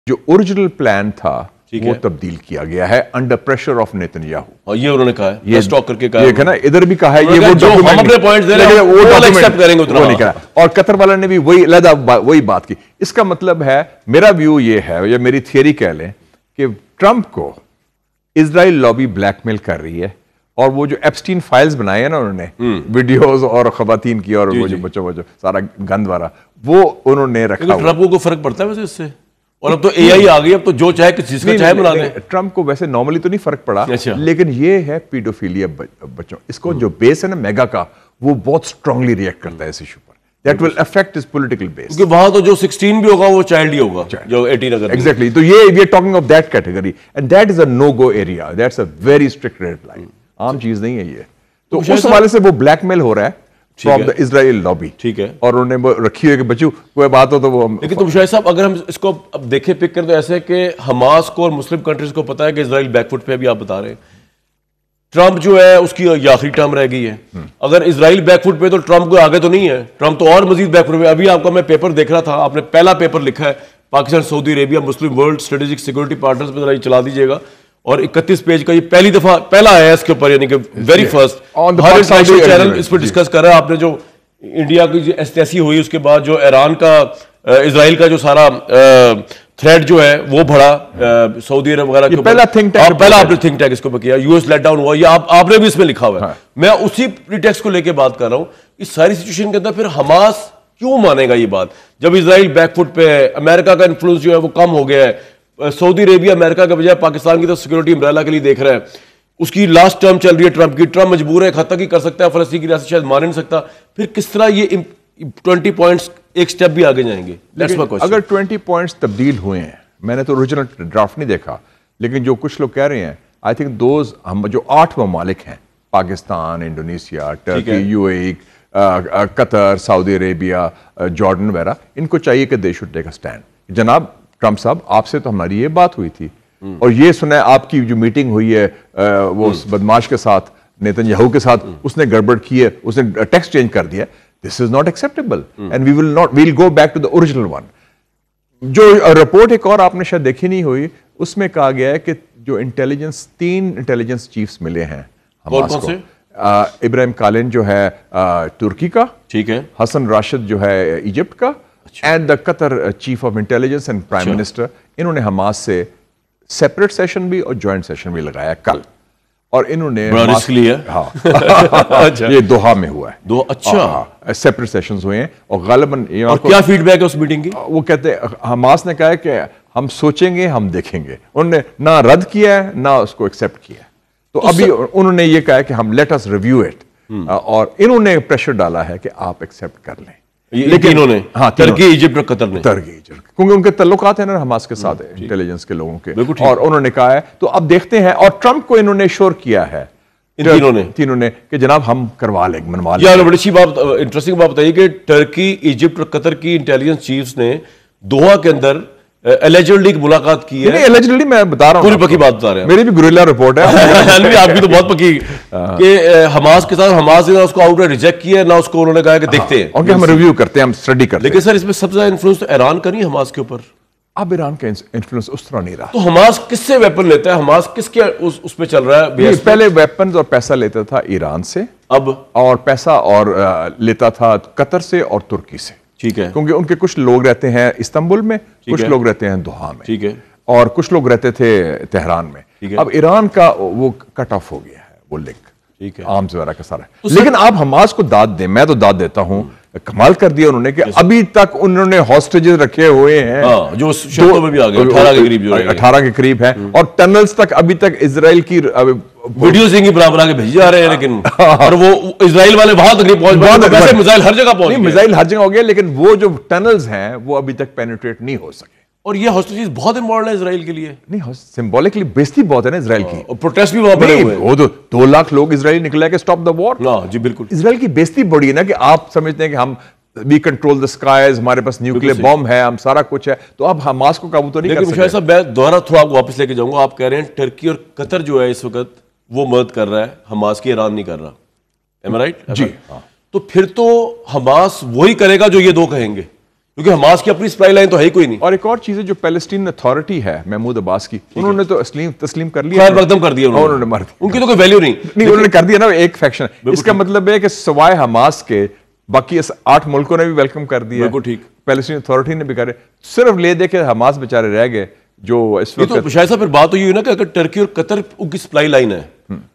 جو original plan تھا وہ تبدیل کیا گیا ہے انڈر پریشر آف نیتنیاہو. اور یہ انہوں نے کہا ہے, یہ اسٹاک کر کے کہا ہے نا, ادھر بھی کہا ہے یہ وہ ہم اپنے پوائنٹس دے رہے ہیں وہ ایکسپٹ کریں گے اتنا نہیں کہا. اور قطر والوں نے بھی وہی بات کی. اس کا مطلب ہے, میرا ویو یہ ہے یا میری تھیوری کہہ لیں کہ ٹرمپ کو اسرائیل لابی بلیک میل کر رہی ہے, اور وہ جو ایپسٹین فائلز بنائے ہیں نا انہوں نے ویڈیوز اور خواتین کی اور وہ جو بچوں سارا گند والا, وہ انہوں نے رکھا. ٹرمپ کو فرق پڑتا ہے ویسے اس سے؟ اور اب تو اے آئی آ گئی, اب تو جو چاہے کسی چیز کا چاہے بنا دیں. ٹرمپ کو ویسے نارملی تو نہیں فرق پڑا, لیکن یہ ہے پیڈوفیلیا بچوں, اس کو جو بیس ہے نا میگا کا, وہ بہت اسٹرانگلی ریئیکٹ کرتا ہے اس ایشو پر. That will affect his political base. کیونکہ وہاں تو جو 16 بھی ہوگا وہ چائلڈ ہی ہوگا, جو 18 اگر exactly. تو یہ we are talking of that category and that is a no-go area. That's a very strict red line. عام چیز نہیں ہے یہ. تو اس حوالے سے وہ بلیک میل ہو رہا ہے from the Israel lobby. ٹھیک ہے. اور انہوں نے رکھی ہوئی کہ بچوں کوئی بات ہو تو وہ. لیکن تو مشاہد صاحب اگر ہم اس کو اب دیکھیں پک کریں تو ایسے ہے کہ حماس کو اور مسلم کنٹریز کو پتا ہے کہ اسرائیل بیک فٹ پہ بھی آپ بتا رہے ہیں. ٹرمپ جو ہے اس کی یہ آخری ٹرم رہ گئی ہے. اگر اسرائیل بیک فٹ پہ تو ٹرمپ کو آگے تو نہیں ہے, ٹرمپ تو اور مزید بیک فٹ پہ. ابھی آپ کا میں پیپر دیکھ رہا تھا, آپ نے پہلا پیپر لکھا ہے پاکستان سعودی Arabia Muslim world strategic security partners پہ, ذرا یہ چلا دیجیے گا. اور 31 پیج کا یہ پہلی دفعہ پہلا آیا ہے اس کے اوپر, یعنی کہ ویری فرسٹ ہر انٹرنیشنل چینل اس پہ ڈسکس کر رہا ہے. آپ نے جو انڈیا کی جو ایسی ہوئی, اس کے بعد جو ایران کا اسرائیل کا جو سارا تھریڈ جو ہے وہ بڑھا سعودی عرب وغیرہ کے پہلا تھنک ٹینک, پہلا آپ نے تھنک ٹینک اس کو کیا, یو ایس لیٹ ڈاؤن ہوا, یہ آپ نے بھی اس میں لکھا ہوا ہے. میں اسی پریٹیکسٹ کو لے کے بات کر رہا ہوں. اس ساری سچویشن کے اندر پھر حماس کیوں مانے گا یہ بات, جب اسرائیل بیک فٹ پہ ہے, امریکہ کا انفلوئنس جو ہے وہ کم ہو گیا ہے, سعودی عربیہ امریکہ کے بجائے پاکستان کی طرف سیکورٹی امبریلا کے لیے دیکھ رہا ہے, اس کی لاسٹ ٹرم چل رہی ہے ٹرمپ کی, ٹرمپ مجبور ہے ایک حد تک ہی کر سکتا ہے, فلسطین کی ریاست شاید مان نہیں سکتا. پھر کس طرح یہ 20 پوائنٹس ایک سٹیپ بھی آگے جائیں گے؟ اگر 20 پوائنٹس تبدیل ہوئے ہیں, میں نے تو اوریجنل ڈرافٹ نہیں دیکھا, لیکن جو کچھ لوگ کہہ رہے ہیں آئی تھنک دوز ہم جو 8 ممالک ہیں, Pakistan, Indonesia, Turkey, U A E, Qatar, Saudi Arabia, Jordan وغیرہ, ان کو چاہیے کہ they should take a stand. جناب ٹرمپ صاحب, آپ سے تو ہماری یہ بات ہوئی تھی, اور یہ سنا ہے آپ کی جو میٹنگ ہوئی ہے وہ بدماش کے ساتھ, نیتنیاہو کے ساتھ, اس نے گڑبڑ کی ہے, اس نے ٹیکسٹ چینج کر دیا. This is not acceptable and we'll go back to the original one. جو رپورٹ ایک اور آپ نے شاید دیکھی نہیں ہوئی, اس میں کہا گیا ہے کہ جو انٹیلیجنس 3 انٹیلیجنس چیفز ملے ہیں حماس کو, ابراہیم کالن جو ہے ترکی کا, ٹھیک ہے, حسن راشد جو ہے ایجپٹ کا, and the Qatar chief of intelligence and prime minister, انہوں نے حماس سے سیپریٹ سیشن بھی اور جوائنٹ سیشن بھی لگایا کل. اور انہوں نے یہ دوحہ میں ہوا ہے, اچھا سیپریٹ سیشنز ہوئے ہیں, اور غالباً کیا فیڈ بیک ہے اس میٹنگ کی؟ وہ کہتے ہیں حماس نے کہا ہے کہ ہم سوچیں گے, ہم دیکھیں گے. انہوں نے نہ رد کیا ہے نہ اس کو ایکسیپٹ کیا ہے. تو ابھی انہوں نے یہ کہا ہے کہ ہم لیٹ اس ریویو اٹ, اور انہوں نے پریشر ڈالا ہے کہ آپ ایکسیپٹ کر لیں. لیکن انہوں نے ترکی, ایجپٹ اور قطر نے, ترکی ایجپٹ, کیونکہ ان کے تعلقات ہیں نا حماس کے ساتھ انٹیلیجنس کے لوگوں کے, اور انہوں نے کہا ہے. تو اب دیکھتے ہیں, اور ٹرمپ کو انہوں نے شور کیا ہے تینوں نے کہ جناب ہم کروا لیں, منوا لیں. یہ بڑی اچھی بات, انٹرسٹنگ بات بتائیے کہ ٹرکی, ایجپٹ اور قطر کی انٹیلیجنس چیفز نے دوحہ کے اندر ایلیجنٹلی ملاقات کی ہے. ایلیجنٹلی میں بتا رہا ہوں, پوری پکی بات بتا رہے ہیں, میری بھی گوریلا رپورٹ ہے. آپ کی تو بہت پکی, کہ حماس کے ساتھ حماس نے اس کو آؤٹ ریجیکٹ کیا, نہ اس کو انہوں نے کہا کہ دیکھتے ہیں, اور ہم ریویو کرتے ہیں, ہم اسٹڈی کرتے ہیں. لیکن سر اس میں سب سے زیادہ انفلوئنس تو ایران کا نہیں حماس کے اوپر. اب ایران کا انفلوئنس اس طرح نہیں رہا. تو حماس کس سے ویپن لیتا ہے, حماس کس کے اس پہ چل رہا ہے؟ پہلے ویپنز اور پیسہ لیتا تھا ایران سے, اب اور پیسہ اور لیتا تھا قطر سے اور ترکی سے. ٹھیک ہے, کیونکہ ان کے کچھ لوگ رہتے ہیں استنبول میں, کچھ لوگ رہتے ہیں دوحہ میں, ٹھیک ہے, اور کچھ لوگ رہتے تھے تہران میں. اب ایران کا وہ کٹ آف ہو گیا ہے, وہ لنک, ٹھیک ہے, عام وغیرہ کا سارا. لیکن آپ حماس کو داد دیں, میں تو داد دیتا ہوں, کمال کر دیا انہوں نے کہ ابھی تک انہوں نے ہاسٹیجز رکھے ہوئے ہیں جو شرطوں میں بھی آ گئے 18 کے قریب, جو 18 کے قریب ہیں, اور ٹنلز تک ابھی تک اسرائیل کی ویڈیوز ہیں برابر آگے بھیجے جا رہے ہیں, لیکن اور وہ اسرائیل والے وہاں تک نہیں پہنچ پائے. ویسے میزائل ہر جگہ پہنچ گئے, میزائل ہر جگہ ہو گئے, لیکن وہ جو ٹنلز ہیں وہ ابھی تک پینیٹریٹ نہیں ہو سکے. اور یہ ہاسٹیجز بہت امپورٹنٹ ہے اسرائیل کے لیے. نہیں, سمبولکلی بیزتی بہت ہے نا اسرائیل کی, اور پروٹیسٹ بھی وہاں بڑے ہوئے ہیں. وہ تو 2 لاکھ لوگ اسرائیل نکلے کہ سٹاپ دا وار. جی بالکل, اسرائیل کی بیزتی بڑی ہے نا, کہ آپ سمجھتے ہیں کہ ہم we control the skies, ہمارے پاس نیوکلیئر بم ہے, ہم سارا کچھ ہے, تو اب حماس کو قابو تو نہیں کر سکتے. لیکن صاحب میں دوبارہ تھوڑا واپس لے کے جاؤں گا. آپ کہہ رہے ہیں ٹرکی اور قطر جو ہے اس وقت وہ مدد کر رہا ہے حماس کی, ایران نہیں کر رہا. ایم آئی رائٹ؟ جی. تو پھر تو حماس وہی کرے گا جو یہ 2 کہیں گے. کیونکہ حماس کی اپنی سپلائی لائن تو ہے ہی کوئی نہیں. اور ایک اور چیز ہے جو پیلسٹین اتھارٹی ہے محمود عباس کی, انہوں نے تو تسلیم کر لیا, خیر مقدم کر دیا انہوں نے, مار دیا, ان کی تو کوئی ویلیو نہیں, انہوں نے کر دیا نا ایک فیکشن. اس کا مطلب ہے کہ سوائے حماس کے باقی 8 ملکوں نے بھی ویلکم کر دیا, بالکل ٹھیک, پیلسٹین اتھارٹی نے بھی کرے, صرف لے دے کے حماس بیچارے رہ گئے جو اس وقت. تو شاید صاحب پھر بات تو یہ ہوئی نا کہ اگر ٹرکی اور قطر ان کی سپلائی لائن ہے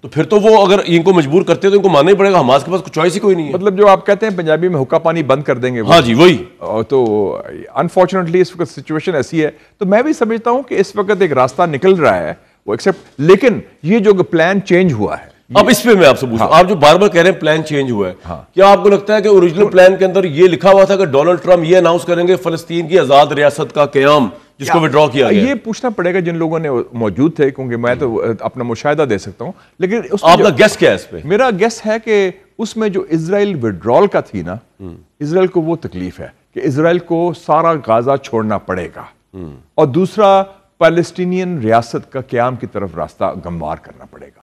تو پھر تو وہ اگر ان کو مجبور کرتے ہیں تو ان کو ماننا ہی پڑے گا, حماس کے پاس کوئی چوائس ہی کوئی نہیں ہے. مطلب جو آپ کہتے ہیں پنجابی میں حکا پانی بند کر دیں گے, ہاں جی وہی. تو انفارچونیٹلی اس وقت سچویشن ایسی ہے, تو میں بھی سمجھتا ہوں کہ اس وقت ایک راستہ نکل رہا ہے وہ ایکسپٹ, لیکن یہ جو پلان چینج ہوا ہے. اب اس پہ میں آپ سے پوچھوں, آپ جو بار بار کہہ رہے ہیں پلان چینج ہوا ہے, کیا آپ کو لگتا ہے کہ اوریجنل پلان کے اندر یہ لکھا ہوا تھا کہ ڈونلڈ ٹرمپ یہ اناؤنس کریں گے فلسطین کی آزاد ریاست کا قیام, جس کو وڈرا کیا گیا؟ یہ پوچھنا پڑے گا جن لوگوں نے موجود تھے, کیونکہ میں تو اپنا مشاہدہ دے سکتا ہوں, لیکن آپ کا گیس کیا ہے اس پہ؟ میرا گیس ہے کہ اس میں جو اسرائیل وڈرال کا تھی نا, اسرائیل کو وہ تکلیف ہے کہ اسرائیل کو سارا غازہ چھوڑنا پڑے گا, اور دوسرا پیلسٹینین ریاست کا قیام کی طرف راستہ گموار کرنا پڑے گا.